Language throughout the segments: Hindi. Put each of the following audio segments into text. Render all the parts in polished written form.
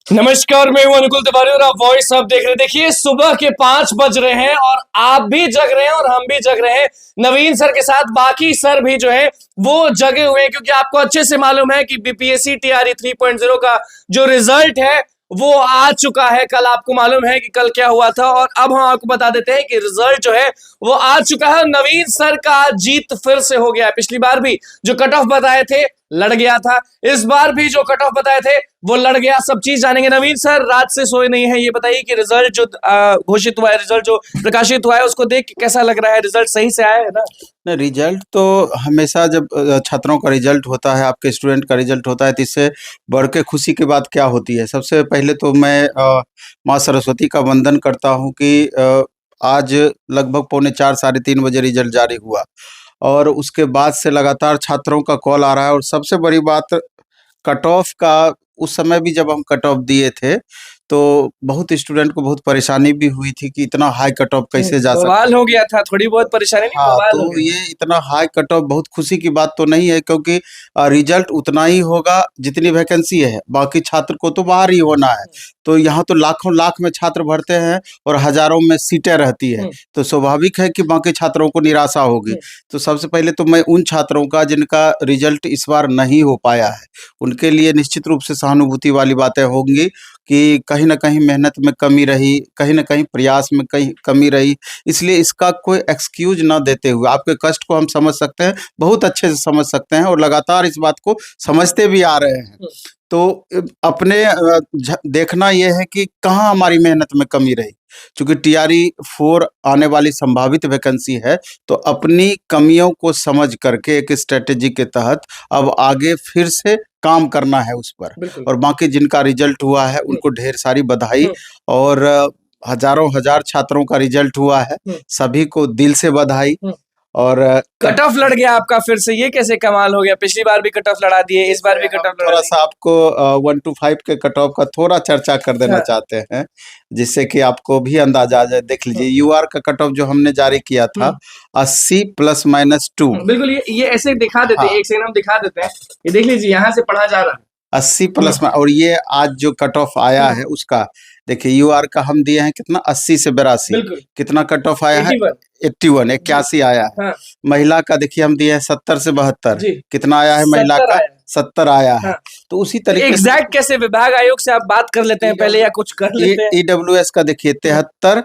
नमस्कार, मैं हूं अनुकुल तिवारी और आप वॉइस अब देख रहे हैं। देखिए, सुबह के 5 बज रहे हैं और आप भी जग रहे हैं और हम भी जग रहे हैं। नवीन सर के साथ बाकी सर भी जो है वो जगे हुए हैं, क्योंकि आपको अच्छे से मालूम है कि बीपीएससी टीआरई 3.0 का जो रिजल्ट है वो आ चुका है। कल आपको मालूम है कि कल क्या हुआ था, और अब हम आपको बता देते हैं कि रिजल्ट जो है वो आ चुका है। नवीन सर का जीत फिर से हो गया है। पिछली बार भी जो कट ऑफ बताए थे लड़ गया था, इस बार भी जो कट ऑफ बताए थे वो लड़ गया। सब चीज जानेंगे। नवीन सर रात से सोए नहीं है, ये बताइए कि रिजल्ट जो घोषित हुआ है, रिजल्ट जो प्रकाशित हुआ है, उसको देख के कैसा लग रहा है? रिजल्ट सही से आया है ना? नहीं, रिजल्ट तो हमेशा जब छात्रों का रिजल्ट होता है, आपके स्टूडेंट का रिजल्ट होता है, तो इससे बढ़ के खुशी की बात क्या होती है। सबसे पहले तो मैं माँ सरस्वती का वंदन करता हूँ कि आज लगभग 3:45 साढ़े 3 बजे रिजल्ट जारी हुआ और उसके बाद से लगातार छात्रों का कॉल आ रहा है। और सबसे बड़ी बात कट ऑफ का, उस समय भी जब हम कट ऑफ दिए थे तो बहुत स्टूडेंट को बहुत परेशानी भी हुई थी कि इतना हाई कट ऑफ कैसे जा सकता बवाल है। हो गया था, थोड़ी बहुत परेशानी नहीं, हाँ, बवाल हो तो गया। ये इतना हाई कट ऑफ बहुत खुशी की बात तो नहीं है, क्योंकि रिजल्ट उतना ही होगा जितनी वैकेंसी है, बाकी छात्र को तो बाहर ही होना है। तो यहाँ तो लाखों लाख में छात्र भरते हैं और हजारों में सीटें रहती है, तो स्वाभाविक है कि बाकी छात्रों को निराशा होगी। तो सबसे पहले तो मैं उन छात्रों का जिनका रिजल्ट इस बार नहीं हो पाया है, उनके लिए निश्चित रूप से सहानुभूति वाली बातें होंगी कि कहीं न कहीं मेहनत में कमी रही, कहीं न कहीं प्रयास में कहीं कमी रही। इसलिए इसका कोई एक्सक्यूज़ ना देते हुए आपके कष्ट को हम समझ सकते हैं, बहुत अच्छे से समझ सकते हैं और लगातार इस बात को समझते भी आ रहे हैं। तो अपने देखना ये है कि कहाँ हमारी मेहनत में कमी रही। चूँकि टीआरई 4 आने वाली संभावित वैकेंसी है, तो अपनी कमियों को समझ करके एक स्ट्रैटेजी के तहत अब आगे फिर से काम करना है उस पर। और बाकी जिनका रिजल्ट हुआ है उनको ढेर सारी बधाई। और हजारों हजार छात्रों का रिजल्ट हुआ है, सभी को दिल से बधाई। और कट ऑफ लड़ गया आपका फिर से, ये कैसे कमाल हो गया? पिछली बार भी कट ऑफ लड़ा दिए, इस बार भी कट ऑफ लड़ा थोड़ा दिए। सा आपको 1 to 5 के कट ऑफ का थोड़ा चर्चा कर देना चाहते हैं, जिससे कि आपको भी अंदाजा आ जाए। देख लीजिए, यूआर का कट ऑफ जो हमने जारी किया था 80 +-2। बिल्कुल, ये ऐसे दिखा देते हैं। हाँ, एक सेकंड हम दिखा देते हैं। ये देख लीजिए, यहाँ से पढ़ा जा रहा है 80 प्लस में। और ये आज जो कट ऑफ आया है उसका देखिए, यूआर का हम दिए हैं कितना, 80 से 82। कितना कट ऑफ आया है? 81, 81 आया है। महिला का देखिए हम दिए हैं 70 से 72। कितना आया है महिला का? 70 आया है। तो उसी तरीके एग्जैक्ट कैसे विभाग आयोग से आप बात कर लेते हैं पहले, या कुछ कर लेते हैं? ईडब्ल्यूएस का देखिए 73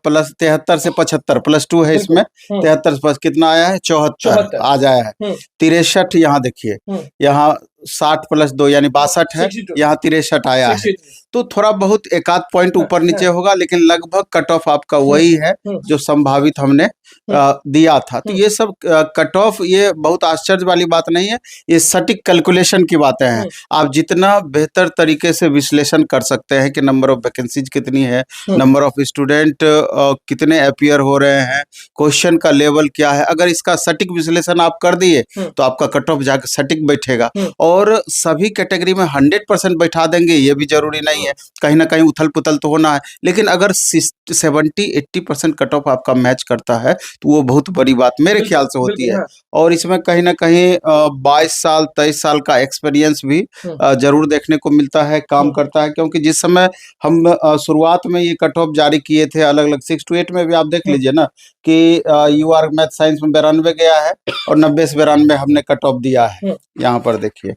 प्लस 73 से 75 +2 है इसमें। 73 प्लस कितना आया है? 74 आ जाया है। 63 यहाँ देखिए, यहाँ 60 +2 यानी 62 है, यहाँ 63 आया है। तो थोड़ा बहुत एक आध पॉइंट ऊपर नीचे होगा, लेकिन लगभग कट ऑफ आपका वही है जो संभावित हमने दिया था। तो ये सब कट ऑफ, ये बहुत आश्चर्य वाली बात नहीं है, ये सटीक कैलकुलेशन की बातें हैं। आप जितना बेहतर तरीके से विश्लेषण कर सकते हैं कि नंबर ऑफ वैकेंसीज कितनी है, नंबर ऑफ स्टूडेंट कितने अपीयर हो रहे हैं, क्वेश्चन का लेवल क्या है, अगर इसका सटीक विश्लेषण आप कर दिए तो आपका कट ऑफ जाकर सटीक बैठेगा। और सभी कैटेगरी में 100% बैठा देंगे ये भी जरूरी नहीं है, कहीं ना कहीं उथल पुथल तो होना है। लेकिन अगर 70-80% कट ऑफ आपका मैच करता है तो वो बहुत बड़ी बात मेरे ख्याल से होती है। और इसमें कहीं ना कहीं 22 साल 23 साल का एक्सपीरियंस भी जरूर देखने को मिलता है, काम करता है। क्योंकि जिस समय हम शुरुआत में ये कट ऑफ जारी किए थे अलग अलग 6 to 8 में भी आप देख लीजिए ना कि यूआर मैथ साइंस में 92 गया है और 90 से 92 हमने कट ऑफ दिया है। यहाँ पर देखिए,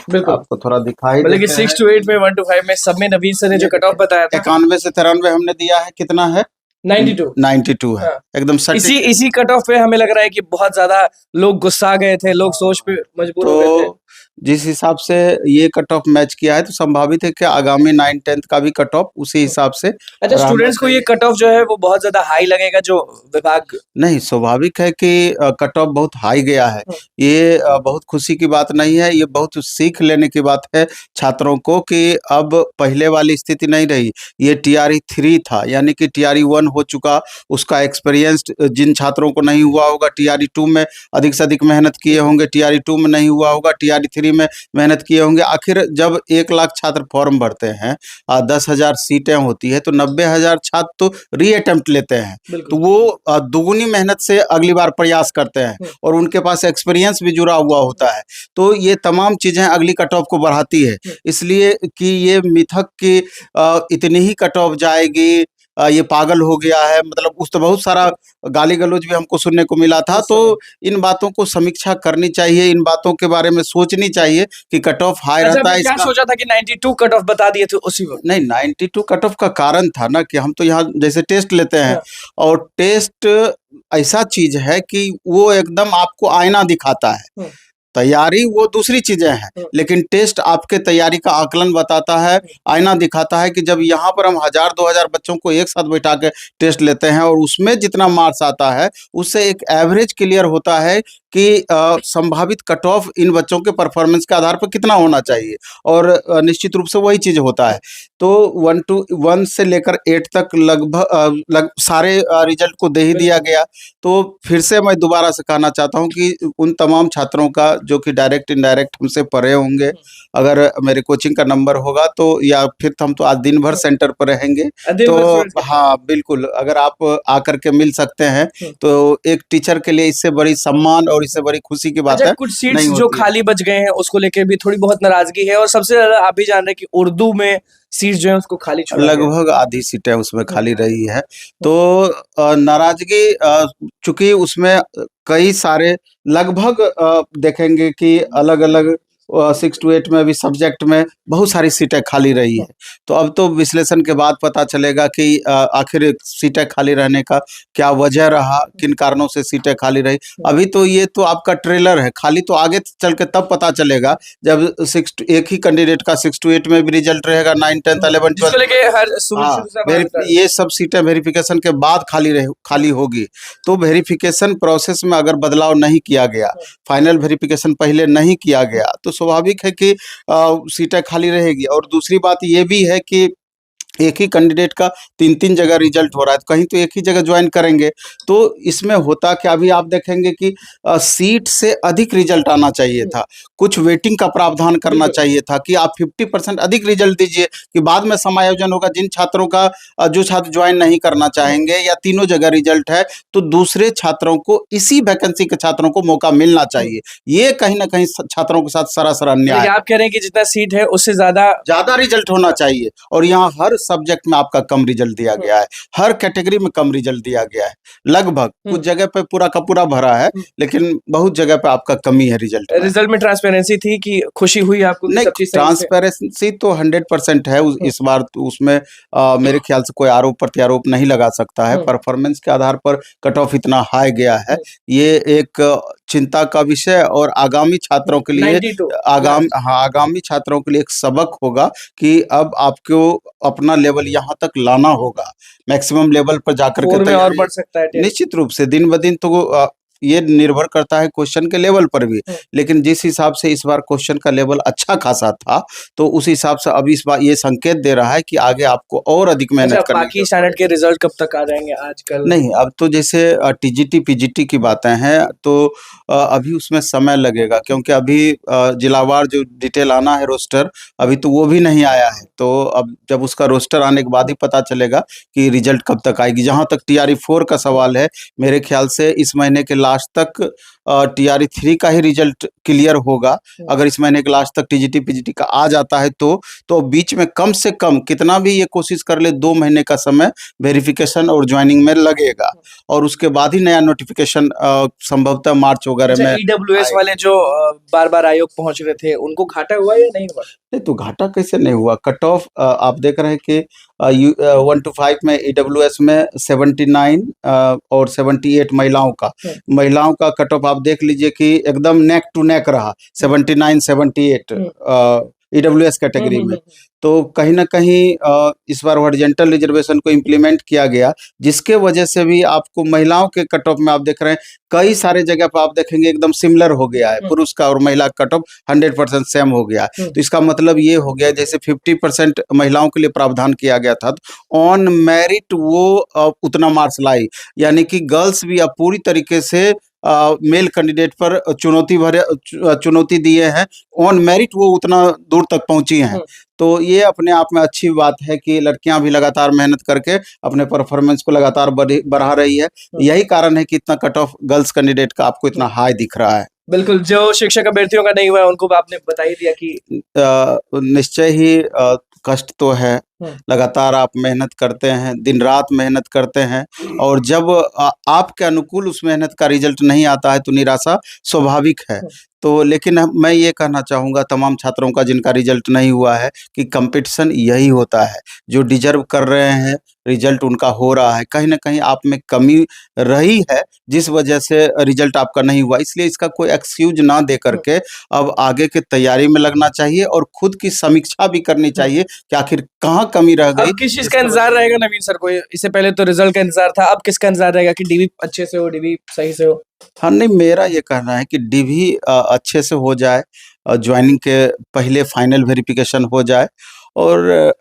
बिल्कुल आपको थोड़ा दिखाई मतलब कि 6 to 8 में 1 to 5 में सब में नवीन सर ने जो कट ऑफ बताया था 91 से 93 हमने दिया है। कितना है? 92 है। एकदम सटीक। इसी कट ऑफ पे हमें लग रहा है कि बहुत ज्यादा लोग गुस्सा गए थे, लोग सोच पे मजबूर हो गए थे। जिस हिसाब से ये कट ऑफ मैच किया है तो संभावित है कि आगामी 9-10 का भी कट ऑफ उसी हिसाब से। अच्छा, स्टूडेंट्स को ये कट ऑफ जो है वो बहुत ज्यादा हाई लगेगा जो विभाग? नहीं, स्वाभाविक है कि कट ऑफ बहुत हाई गया है। ये बहुत खुशी की बात नहीं है, ये बहुत सीख लेने की बात है छात्रों को कि अब पहले वाली स्थिति नहीं रही। ये टीआरई 3 था, यानी कि टीआरई 1 हो चुका, उसका एक्सपीरियंस जिन छात्रों को नहीं हुआ होगा, टीआरई 2 में अधिक से अधिक मेहनत किए होंगे, टीआरई 2 में नहीं हुआ होगा, टीआरई टीआरई 3 में मेहनत किए होंगे। आखिर जब 1 लाख छात्र फॉर्म भरते हैं, 10,000 सीटें होती है, तो 90,000 छात्र तो री अटेम्प्ट लेते हैं, तो वो दुगुनी मेहनत से अगली बार प्रयास करते हैं और उनके पास एक्सपीरियंस भी जुड़ा हुआ होता है। तो ये तमाम चीज़ें अगली कट ऑफ को बढ़ाती है, इसलिए कि ये मिथक की इतनी ही कट ऑफ जाएगी, ये पागल हो गया है, मतलब उस तो बहुत सारा गाली गलौज भी हमको सुनने को मिला था। तो इन बातों को समीक्षा करनी चाहिए, इन बातों के बारे में सोचनी चाहिए कि कट ऑफ हाई रहता है। क्या सोचा था कि 92 कट ऑफ बता दिए थे उसी वक्त? नहीं, 92 कट ऑफ का कारण था ना कि हम तो यहाँ जैसे टेस्ट लेते हैं, और टेस्ट ऐसा चीज है कि वो एकदम आपको आईना दिखाता है। तैयारी वो दूसरी चीजें हैं, लेकिन टेस्ट आपके तैयारी का आकलन बताता है, आईना दिखाता है कि जब यहाँ पर हम 1000-2000 बच्चों को एक साथ बैठा के टेस्ट लेते हैं और उसमें जितना मार्क्स आता है, उससे एक एवरेज क्लियर होता है कि संभावित कट ऑफ इन बच्चों के परफॉर्मेंस के आधार पर कितना होना चाहिए, और निश्चित रूप से वही चीज़ होता है। तो 1 से लेकर 8 तक लगभग सारे रिजल्ट को दे ही दिया गया। तो फिर से मैं दोबारा से कहना चाहता हूँ कि उन तमाम छात्रों का जो कि डायरेक्ट इनडायरेक्ट हमसे पढ़े होंगे, अगर मेरे कोचिंग का नंबर होगा तो, या फिर हम तो आज दिन भर सेंटर पर रहेंगे, तो हाँ बिल्कुल, अगर आप आकर के मिल सकते हैं तो एक टीचर के लिए इससे बड़ी सम्मान और इससे बड़ी खुशी की बात है। कुछ सीट्स जो खाली बच गए हैं उसको लेकर भी थोड़ी बहुत नाराजगी है, और सबसे ज्यादा आप भी जान रहे हैं कि उर्दू में सीट जो है उसको खाली छोड़ा गया। लगभग आधी सीटें उसमें खाली रही है। तो नाराजगी, चूंकि उसमें कई सारे लगभग देखेंगे कि अलग अलग 6 to 8 में भी सब्जेक्ट में बहुत सारी सीटें खाली रही है। तो अब तो विश्लेषण के बाद पता चलेगा कि आखिर सीटें खाली रहने का क्या वजह रहा, किन कारणों से सीटें खाली रही। अभी तो ये तो आपका ट्रेलर है, खाली तो आगे चल के तब पता चलेगा जब एक ही कैंडिडेट का 6 to 8 में भी रिजल्ट रहेगा, 9, 10, 11, 12 ये सब सीटें वेरिफिकेशन के बाद खाली होगी। तो वेरिफिकेशन प्रोसेस में अगर बदलाव नहीं किया गया, फाइनल वेरिफिकेशन पहले नहीं किया गया, तो स्वाभाविक है कि सीटें खाली रहेगी। और दूसरी बात ये भी है कि एक ही कैंडिडेट का 3-3 जगह रिजल्ट हो रहा है, तो कहीं तो एक ही जगह ज्वाइन करेंगे। तो इसमें होता क्या, अभी आप देखेंगे कि सीट से अधिक रिजल्ट आना चाहिए था, कुछ वेटिंग का प्रावधान करना चाहिए था कि आप 50% अधिक रिजल्ट दीजिए कि बाद में समायोजन होगा। जिन छात्रों का जो छात्र ज्वाइन नहीं करना चाहेंगे या तीनों जगह रिजल्ट है, तो दूसरे छात्रों को, इसी वैकेंसी के छात्रों को मौका मिलना चाहिए। ये कहीं ना कहीं छात्रों के साथ सरासर अन्याय है। आप कह रहे हैं कि जितना सीट है उससे ज्यादा रिजल्ट होना चाहिए, और यहाँ हर सब्जेक्ट में आपका कम रिजल्ट दिया गया है, हर कैटेगरी में कम रिजल्ट दिया गया है। लगभग कुछ जगह पे पूरा का पूरा भरा है, लेकिन बहुत जगह पे आपका कमी है रिजल्ट में। ट्रांसपेरेंसी थी कि खुशी हुई आपको? नहीं, ट्रांसपेरेंसी तो 100% है इस बार। तो उसमें मेरे ख्याल से कोई आरोप प्रत्यारोप नहीं लगा सकता है। परफॉर्मेंस के आधार पर कट ऑफ इतना हाई गया है, ये एक चिंता का विषय और आगामी छात्रों के लिए आगामी छात्रों के लिए एक सबक होगा कि अब आपको अपना लेवल यहाँ तक लाना होगा, मैक्सिमम लेवल पर जाकर के और बढ़ सकता है। निश्चित रूप से दिन ब दिन तो ये निर्भर करता है क्वेश्चन के लेवल पर भी, लेकिन जिस हिसाब से इस बार क्वेश्चन का लेवल अच्छा खासा था, तो उस हिसाब से अब इस बार ये संकेत दे रहा है कि आगे आपको और अधिक मेहनत करनी है। बाकी स्टैंडर्ड के रिजल्ट कब तक आ जाएंगे आजकल? नहीं, अब तो जैसे टीजीटी पीजीटी की बातें हैं, तो अभी उसमें समय लगेगा, क्योंकि अभी जिलावार जो डिटेल आना है रोस्टर, अभी तो वो भी नहीं आया है। तो अब जब उसका रोस्टर आने के बाद ही पता चलेगा कि रिजल्ट कब तक आएगी। जहां तक टीआरई 4 का सवाल है, मेरे ख्याल से इस महीने के लास्ट तक टीआरई 3 का ही रिजल्ट क्लियर होगा। अगर इस महीने के लास्ट तक टीजीटी पीजीटी का आ जाता है तो बीच में कम से कम कितना भी ये कोशिश कर ले, 2 महीने का समय वेरिफिकेशन और ज्वाइनिंग में लगेगा, और उसके बाद ही नया नोटिफिकेशन संभवतः मार्च वगैरह में। ईडब्ल्यूएस वाले जो बार-बार आयोग पहुंच रहे थे, उनको घाटा हुआ या नहीं हुआ? नहीं, तो घाटा कैसे नहीं हुआ। कट ऑफ आप देख रहे हैं कि 1 to 5 में ईडब्ल्यूएस में 79 और 78 महिलाओं का कट ऑफ आप देख लीजिए कि एकदम नेक टू नेक रहा, 79 78 ईडब्ल्यूएस कैटेगरी में। तो कहीं ना कहीं इस बार हॉरिजॉन्टल रिजर्वेशन को इम्प्लीमेंट किया गया, जिसके वजह से भी आपको महिलाओं के कट ऑफ में आप देख रहे हैं कई सारे जगह पर आप देखेंगे एकदम सिमिलर हो गया है, पुरुष का और महिला का कट ऑफ 100% सेम हो गया है। तो इसका मतलब ये हो गया, जैसे 50% महिलाओं के लिए प्रावधान किया गया था, तो ऑन मेरिट वो उतना मार्क्स लाई, यानी कि गर्ल्स भी अब पूरी तरीके से मेल कैंडिडेट पर चुनौती दिए हैं, ऑन मेरिट वो उतना दूर तक पहुंची हैं। तो ये अपने आप में अच्छी बात है कि लड़कियां भी लगातार मेहनत करके अपने परफॉर्मेंस को लगातार बढ़ा रही है। यही कारण है कि इतना कट ऑफ गर्ल्स कैंडिडेट का आपको इतना हाई दिख रहा है। बिल्कुल, जो शिक्षक अभ्यर्थियों का नहीं हुआ है उनको आपने बता ही दिया कि निश्चय ही कष्ट तो है, लगातार आप मेहनत करते हैं, दिन रात मेहनत करते हैं, और जब आपके अनुकूल उस मेहनत का रिजल्ट नहीं आता है तो निराशा स्वाभाविक है। तो लेकिन मैं ये कहना चाहूँगा तमाम छात्रों का जिनका रिजल्ट नहीं हुआ है कि कंपटीशन यही होता है, जो डिजर्व कर रहे हैं रिजल्ट उनका हो रहा है, कहीं ना कहीं आप में कमी रही है जिस वजह से रिजल्ट आपका नहीं हुआ। इसलिए इसका कोई एक्सक्यूज ना दे करके अब आगे की तैयारी में लगना चाहिए और खुद की समीक्षा भी करनी चाहिए कि आखिर कहाँ कमी रह गई। अब किस चीज का इंतजार रहेगा नवीन सर को? इससे पहले तो रिजल्ट का इंतजार था, अब किसका इंतजार रहेगा कि डीवी अच्छे से हो, डीवी सही से हो? हाँ नहीं, मेरा ये कहना है कि डीवी अच्छे से हो जाए, ज्वाइनिंग के पहले फाइनल वेरिफिकेशन हो जाए, और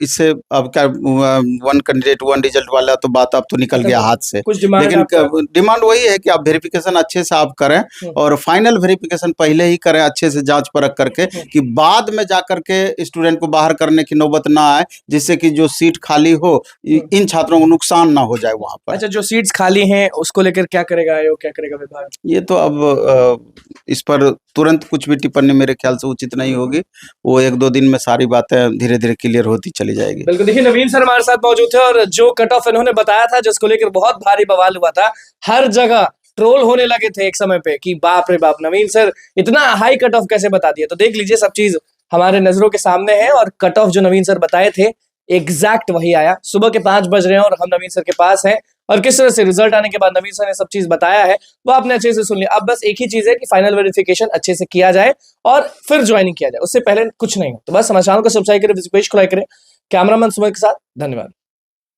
इससे अब क्या वन कैंडिडेट वन रिजल्ट वाला तो बात अब तो निकल गया हाथ से। कुछ डिमांड लेकिन डिमांड वही है कि आप वेरिफिकेशन अच्छे से आप करें और फाइनल वेरिफिकेशन पहले ही करें, अच्छे से जांच परख करके, कि बाद में जा करके स्टूडेंट को बाहर करने की नौबत ना आए, जिससे कि जो सीट खाली हो इन छात्रों को नुकसान ना हो जाए वहां पर। अच्छा, जो सीट्स खाली हैं उसको लेकर क्या करेगा आयोग, क्या करेगा विभाग? ये तो अब इस पर तुरंत कुछ भी टिप्पणी मेरे ख्याल से उचित नहीं होगी। वो 1-2 दिन में सारी बातें धीरे धीरे क्लियर होती चली जाएगी। बिल्कुल, देखिए नवीन सर हमारे साथ मौजूद थे और जो कट ऑफ इन्होंने बताया था जिसको लेकर बहुत भारी बवाल हुआ था, हर जगह ट्रोल होने लगे थे एक समय पे कि बाप रे बाप, नवीन सर इतना हाई कट ऑफ कैसे बता दिया। तो देख लीजिए, सब चीज हमारे नजरों के सामने है और कट ऑफ जो नवीन सर बताए थे एग्जैक्ट वही आया। सुबह के 5 बज रहे हैं और हम नवीन सर के पास हैं, और किस तरह से रिजल्ट आने के बाद नवीन सर ने सब चीज बताया है वो आपने अच्छे से सुन लिया। अब बस एक ही चीज है कि फाइनल वेरिफिकेशन अच्छे से किया जाए और फिर ज्वाइनिंग किया जाए, उससे पहले कुछ नहीं हो। तो बस समाचारों को सब्सक्राइब करें, विजिट पेज को लाइक करें। कैमरामैन सुमित के साथ धन्यवाद।